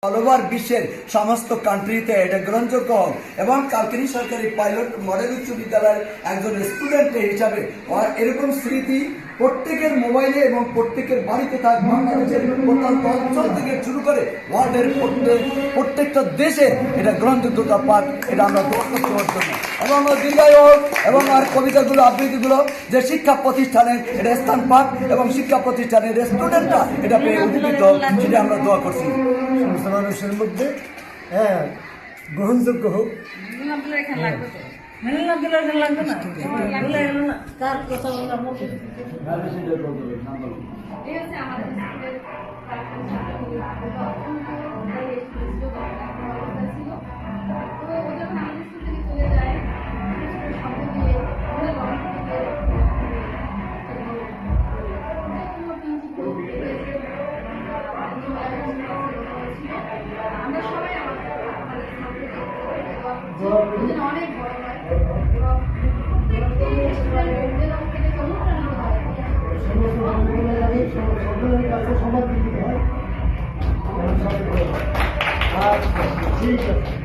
All over বিশ্বের সমস্ত কান্ট্রিতে এটা গ্রহণযোগ্য হোক এবং কালকিনি সরকারি পাইলট মডেল উচ্চ বিদ্যালয়ের একজন স্টুডেন্ট হিসাবে এরকম স্মৃতি প্রত্যেকের মোবাইলে এবং প্রত্যেকের বাড়িতে থাক। বাংলাদেশের প্রত্যন্ত অঞ্চল থেকে শুরু করে ওয়ার্ল্ডের প্রত্যেকটা দেশে এটা গ্রহণযোগ্যতা পাক, এটা আমরা দোয়া করতে পারছি না। এবং দীর্ঘায়ু হোক এবং আর কবিতাগুলো আবৃত্তিগুলো যে শিক্ষা প্রতিষ্ঠানে এটা স্থান পাক এবং শিক্ষা প্রতিষ্ঠানের স্টুডেন্টরা এটা পেয়ে উপকৃত হোক, সেটা আমরা দোয়া করছি। মানুষের মধ্যে গ্রহণযোগ্য হোক। অনেক বড় হয় এবং প্রত্যেকটি স্টুডেন্ট সকলের কাছে সমাদৃত হয়। ঠিক আছে।